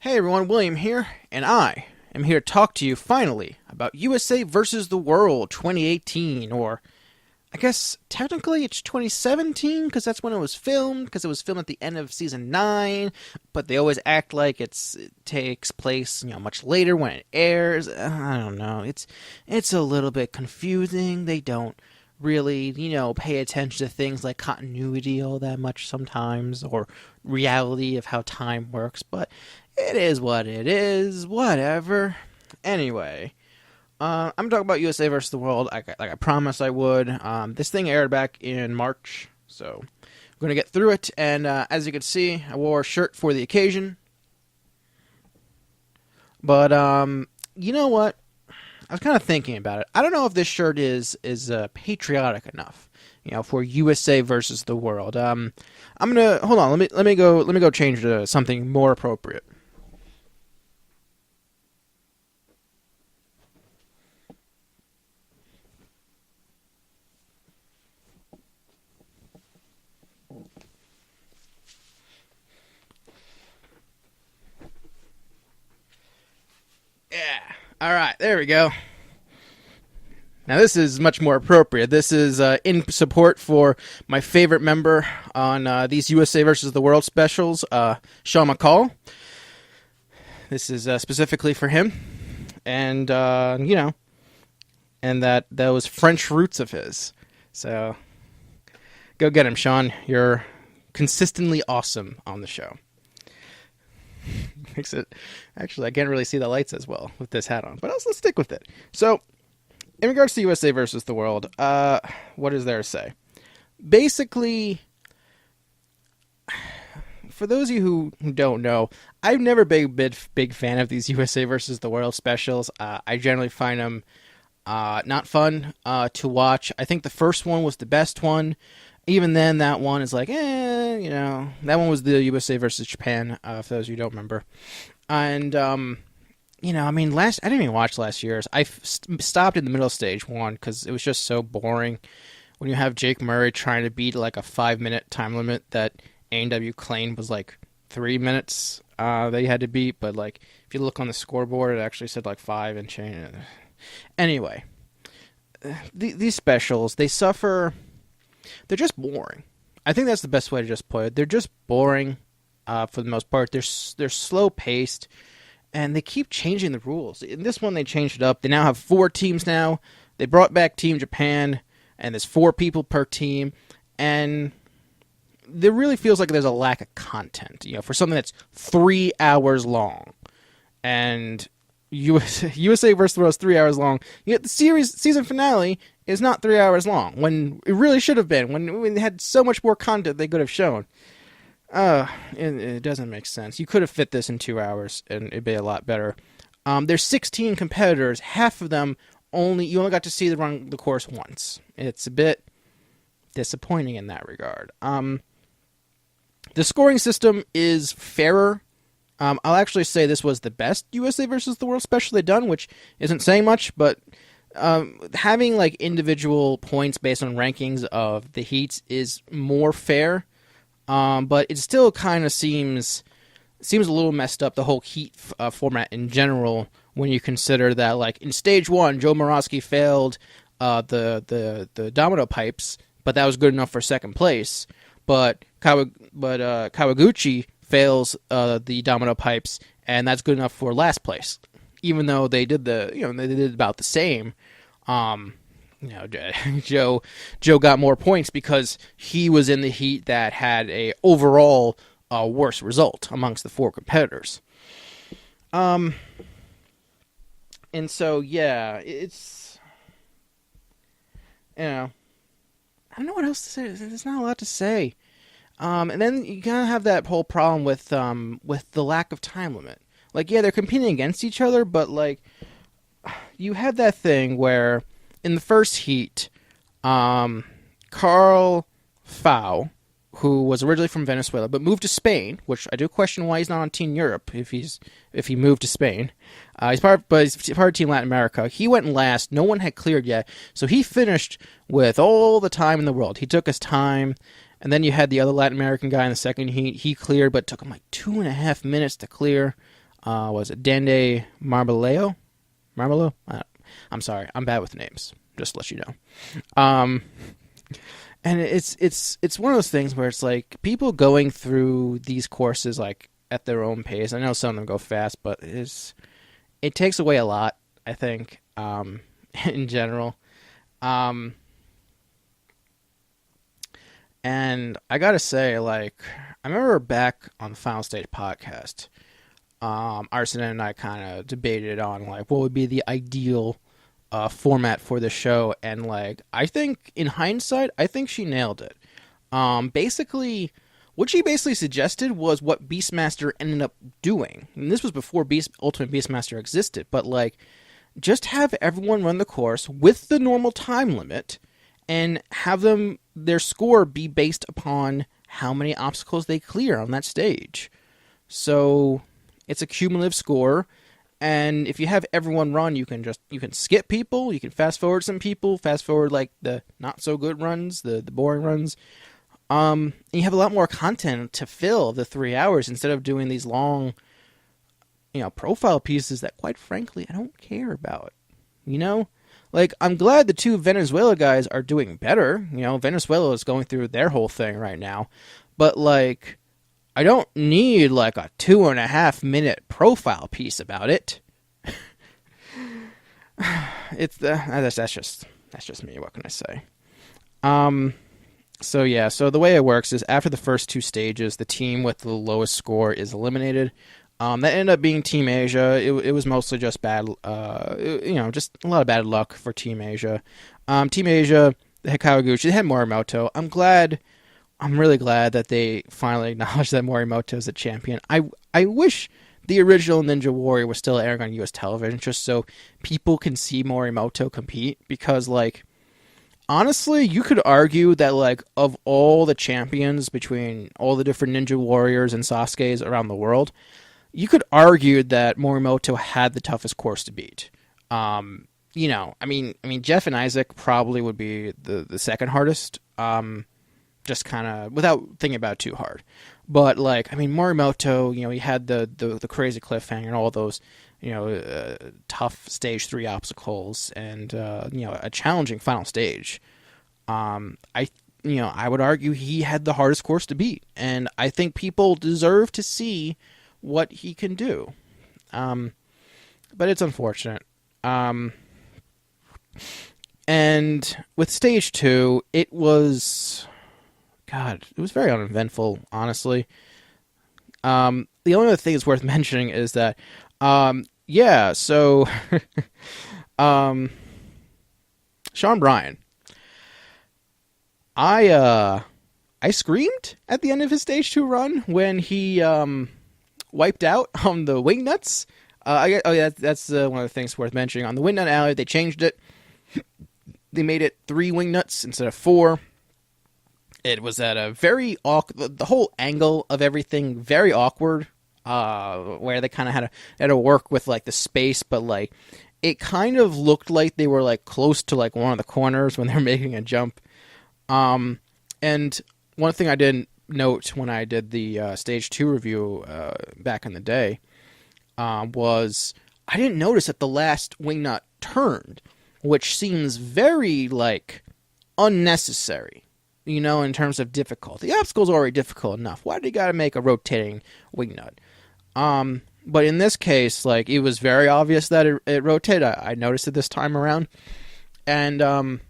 Hey everyone, William here, and I am here to talk to you finally about USA versus the World 2018, or I guess technically it's 2017 because that's when it was filmed, because it was filmed at the end of season 9, but they always act like it takes place, much later when it airs. I don't know. It's a little bit confusing. They don't really, pay attention to things like continuity all that much sometimes, or reality of how time works, but it is what it is, whatever. Anyway, I'm talking about USA versus the World, like I promised I would. This thing aired back in March, so we're going to get through it, and as you can see, I wore a shirt for the occasion. But, you know what? I was kind of thinking about it. I don't know if this shirt is patriotic enough, for USA versus the world. I'm gonna hold on. Let me go change to something more appropriate. Yeah. All right. There we go. Now this is much more appropriate. This is in support for my favorite member on these USA versus the World specials, Sean McCall. This is specifically for him, and and that those French roots of his. So go get him, Sean. You're consistently awesome on the show. Makes it actually I can't really see the lights as well with this hat on, but let's stick with it. So in regards to USA versus the World, what is there to say? Basically, for those of you who don't know, I've never been a big fan of these USA versus the World specials. I generally find them not fun to watch. I think the first one was the best one. Even then, that one is like, that one was the USA versus Japan, for those of you who don't remember. And, I didn't even watch last year's. I stopped in the middle of stage 1 because it was just so boring. When you have Jake Murray trying to beat like a 5-minute time limit that A&W claimed was like 3 minutes that you had to beat, but like if you look on the scoreboard, it actually said like 5 and change. Anyway, these specials, they suffer. They're just boring. I think that's the best way to just put it. They're just boring for the most part. They're slow paced, and they keep changing the rules. In this one, they changed it up. They now have 4 teams now. They brought back Team Japan, and there's 4 people per team, and there really feels like there's a lack of content, for something that's 3 hours long. And USA versus the World is 3 hours long. Yet the season finale is not 3 hours long, when it really should have been, when they had so much more content they could have shown. It doesn't make sense. You could have fit this in 2 hours, and it'd be a lot better. There's 16 competitors. Half of them you only got to see them run the course once. It's a bit disappointing in that regard. The scoring system is fairer. I'll actually say this was the best USA versus the World special they've done, which isn't saying much, but having like individual points based on rankings of the heats is more fair. But it still kind of seems a little messed up, the whole heat format in general, when you consider that, like, in stage 1, Joe Morosky failed the domino pipes, but that was good enough for second place. But Kawaguchi fails the domino pipes, and that's good enough for last place. Even though they did they did about the same. Joe got more points because he was in the heat that had a overall worse result amongst the 4 competitors. And so it's I don't know what else to say. There's not a lot to say. And then you kind of have that whole problem with the lack of time limit. Like, yeah, they're competing against each other, but like you had that thing where in the first heat, Carl Fau, who was originally from Venezuela but moved to Spain, which I do question why he's not on Team Europe if he moved to Spain. He's part of Team Latin America. He went last. No one had cleared yet, so he finished with all the time in the world. He took his time, and then you had the other Latin American guy in the second heat. He cleared, but it took him like 2.5 minutes to clear. Was it Dande Marmaleo? Marmelo? I'm sorry, I'm bad with names. Just to let you know. And it's one of those things where it's like people going through these courses like at their own pace. I know some of them go fast, but it takes away a lot, I think, in general. And I gotta say, like, I remember back on the Final Stage podcast, Arson and I kind of debated on like what would be the ideal format for the show, and like I think in hindsight, I think she nailed it. Basically, what she basically suggested was what Beastmaster ended up doing, and this was before Ultimate Beastmaster existed. But like, just have everyone run the course with the normal time limit, and have their score be based upon how many obstacles they clear on that stage. So it's a cumulative score. And if you have everyone run, you can skip people, you can fast forward some people, fast forward like the not so good runs, the boring runs. And you have a lot more content to fill the 3 hours instead of doing these long, profile pieces that quite frankly I don't care about. Like, I'm glad the two Venezuela guys are doing better. Venezuela is going through their whole thing right now. But like, I don't need like a 2.5 minute profile piece about it. That's just me. What can I say? So the way it works is after the first two stages, the team with the lowest score is eliminated. That ended up being Team Asia. It was mostly just bad, just a lot of bad luck for Team Asia. Team Asia, the Kawaguchi, they had Morimoto. I'm really glad that they finally acknowledged that Morimoto is a champion. I wish the original Ninja Warrior was still airing on U.S. television just so people can see Morimoto compete, because, like, honestly, you could argue that, like, of all the champions between all the different Ninja Warriors and Sasuke's around the world, you could argue that Morimoto had the toughest course to beat. I mean, Jeff and Isaac probably would be the second hardest. Just kind of without thinking about it too hard. But like, I mean, Morimoto, he had the crazy cliffhanger and all those, tough stage 3 obstacles and a challenging final stage. I would argue he had the hardest course to beat, and I think people deserve to see what he can do. But it's unfortunate. And with stage 2, it was very uneventful, honestly. The only other thing that's worth mentioning is that, so Sean Bryan, I screamed at the end of his stage 2 run when he wiped out on the wing nuts. That's one of the things worth mentioning. On the wing nut alley, they changed it. They made it 3 wing nuts instead of 4. It was at a very awkward, the whole angle of everything very awkward, where they kind of had to work with like the space, but like it kind of looked like they were like close to like one of the corners when they're making a jump. And one thing I didn't note when I did the stage 2 review back in the day was I didn't notice that the last wing nut turned, which seems very like unnecessary. In terms of difficulty. The obstacle's already difficult enough. Why do you gotta make a rotating wing nut? But in this case, like, it was very obvious that it rotated. I noticed it this time around. And, the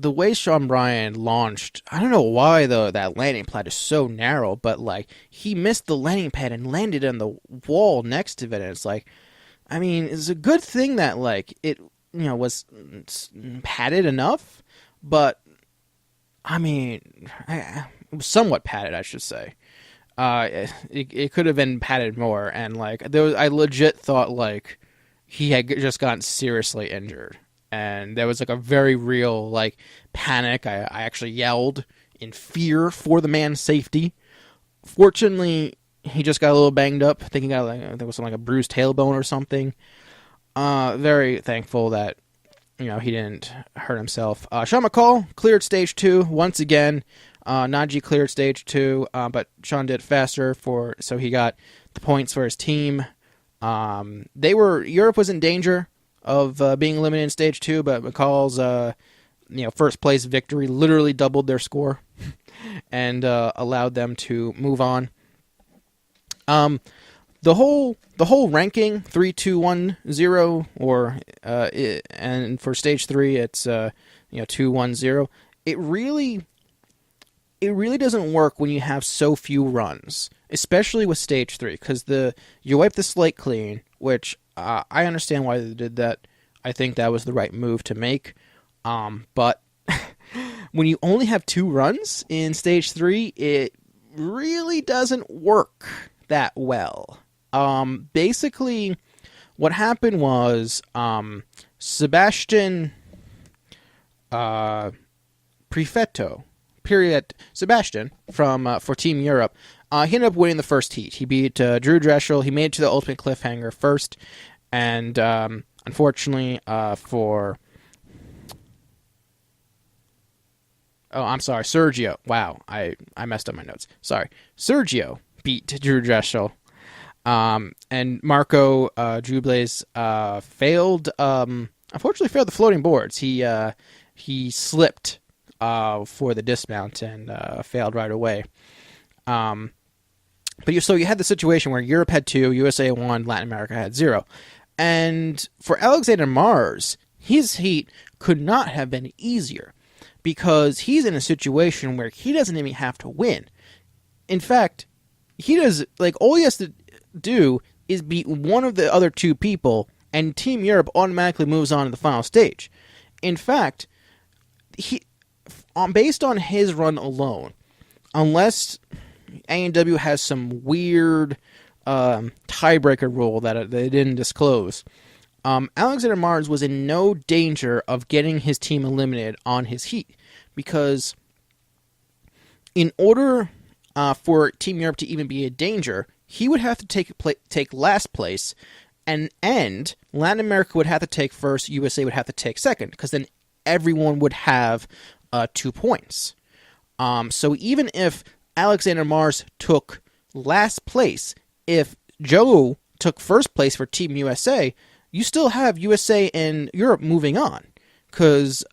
way Sean Bryan launched, I don't know why, though, that landing pad is so narrow, but, like, he missed the landing pad and landed on the wall next to it, and it's like, I mean, it's a good thing that, like, it was padded enough, but I mean, it was somewhat padded, I should say. It could have been padded more, and like I legit thought like he had just gotten seriously injured, and there was like a very real like panic. I actually yelled in fear for the man's safety. Fortunately, he just got a little banged up. I think he got there was like a bruised tailbone or something. Very thankful that, he didn't hurt himself. Sean McCall cleared stage 2 once again. Najee cleared stage 2, but Sean did it faster so he got the points for his team. Europe was in danger of being eliminated in stage 2, but McCall's first place victory literally doubled their score and allowed them to move on. The whole ranking 3, 2, 1, 0, and for stage 3 it's 2, 1, 0. It really doesn't work when you have so few runs, especially with stage 3, because you wipe the slate clean, which I understand why they did that. I think that was the right move to make. But when you only have 2 runs in stage 3, it really doesn't work that well. Basically, what happened was Sebastian Sebastian for Team Europe, he ended up winning the first heat. He beat Drew Dreshel. He made it to the ultimate cliffhanger first, and unfortunately for... Oh, I'm sorry, Sergio. Wow, I messed up my notes. Sorry. Sergio beat Drew Dreshel. And Marco Jubles unfortunately failed the floating boards. He slipped for the dismount and failed right away. So you had the situation where Europe had 2, USA 1, Latin America had 0. And for Alexander Mars, his heat could not have been easier, because he's in a situation where he doesn't even have to win. In fact, all he has to do is beat one of the other 2 people, and Team Europe automatically moves on to the final stage. In fact, based on his run alone, unless A&W has some weird tiebreaker rule that they didn't disclose, Alexander Mars was in no danger of getting his team eliminated on his heat, because in order for Team Europe to even be a danger, he would have to take last place, and Latin America would have to take first, USA would have to take second, because then everyone would have 2 points. So even if Alexander Mars took last place, if Joe took first place for Team USA, you still have USA and Europe moving on, because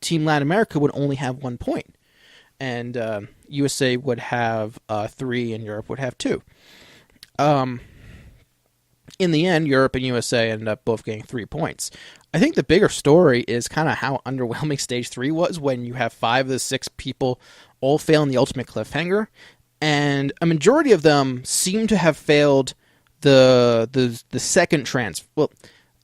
Team Latin America would only have 1 point, and USA would have 3 and Europe would have 2. In the end, Europe and USA ended up both getting 3 points. I think the bigger story is kind of how underwhelming Stage 3 was when you have 5 of the 6 people all fail in the ultimate cliffhanger, and a majority of them seem to have failed the second transfer. Well,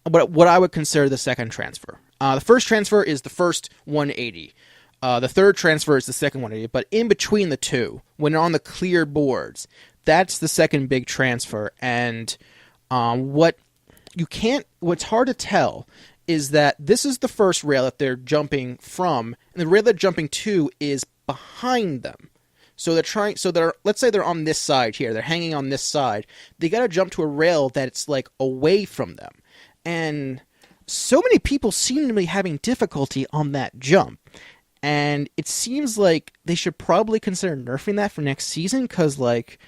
what I would consider the second transfer. The first transfer is the first 180. The third transfer is the second 180. But in between the two, when they're on the clear boards, that's the second big transfer. And what's hard to tell is that this is the first rail that they're jumping from, and the rail they're jumping to is behind them. So let's say they're on this side here. They're hanging on this side. They got to jump to a rail that's like away from them. And so many people seem to be having difficulty on that jump. And it seems like they should probably consider nerfing that for next season, because, like,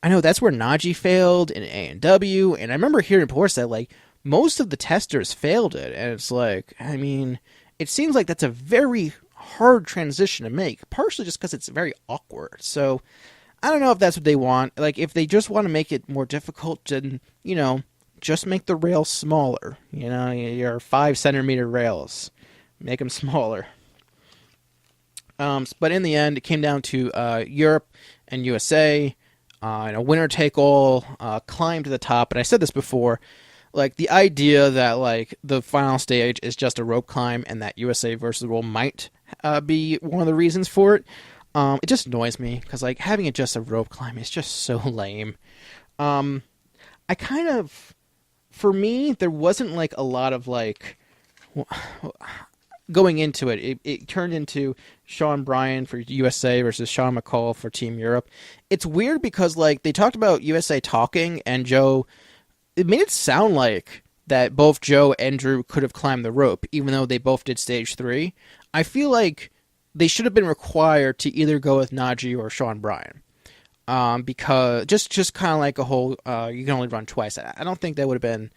I know that's where Najee failed in A&W, and I remember hearing reports that, like, most of the testers failed it, and it's like, I mean, it seems like that's a very hard transition to make, partially just because it's very awkward. So, I don't know if that's what they want. Like, if they just want to make it more difficult, then, just make the rails smaller. Your 5-centimeter rails. Make them smaller. But in the end, it came down to Europe and USA, and a winner-take-all, climb to the top. And I said this before, like, the idea that, like, the final stage is just a rope climb and that USA versus the world might be one of the reasons for it, it just annoys me, because, like, having it just a rope climb is just so lame. For me, there wasn't, like, a lot of, like, going into it, it turned into Sean Bryan for USA versus Sean McCall for Team Europe. It's weird because, like, they talked about USA talking, and Joe, it made it sound like that both Joe and Drew could have climbed the rope, even though they both did stage 3. I feel like they should have been required to either go with Najee or Sean Bryan. Because just kind of like a whole, you can only run twice. I don't think that would have been.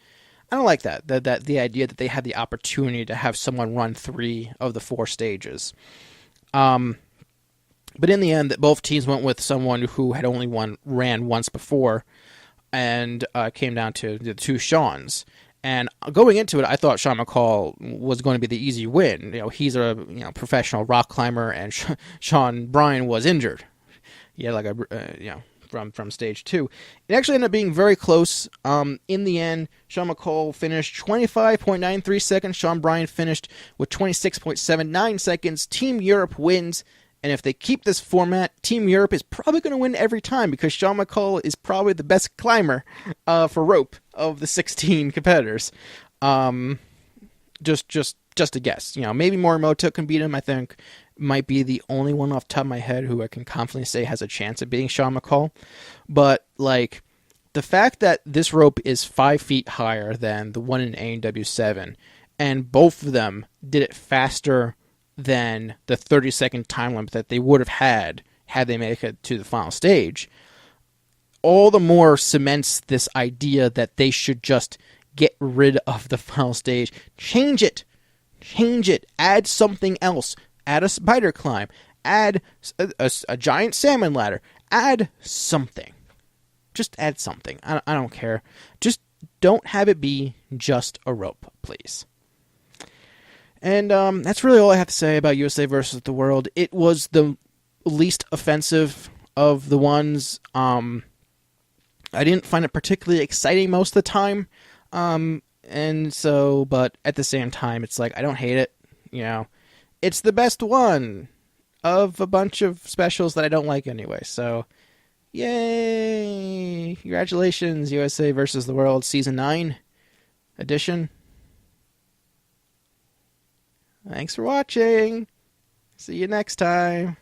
I don't like that. That the idea that they had the opportunity to have someone run 3 of the 4 stages. But in the end, that both teams went with someone who had only ran once before, and came down to the 2 Seans. And going into it, I thought Sean McCall was going to be the easy win. He's a professional rock climber, and Sean Bryan was injured. He had like a from stage 2. It actually ended up being very close. In the end, Sean McCall finished 25.93 seconds. Sean Bryan finished with 26.79 seconds. Team Europe wins. And if they keep this format, Team Europe is probably going to win every time because Sean McCall is probably the best climber for rope of the 16 competitors. Just a guess. Maybe Morimoto can beat him. I think might be the only one off the top of my head who I can confidently say has a chance of beating Sean McCall. But like the fact that this rope is 5 feet higher than the one in ANW 7, and both of them did it faster than the 30-second time limit that they would have had they made it to the final stage, all the more cements this idea that they should just get rid of the final stage. Change it. Add something else. Add a spider climb. Add a giant salmon ladder. Add something. Just add something. I don't care. Just don't have it be just a rope, please. And that's really all I have to say about USA versus the World. It was the least offensive of the ones. I didn't find it particularly exciting most of the time. And so, but at the same time, it's like, I don't hate it. It's the best one of a bunch of specials that I don't like anyway. So, yay! Congratulations, USA versus the World Season 9 edition. Thanks for watching. See you next time.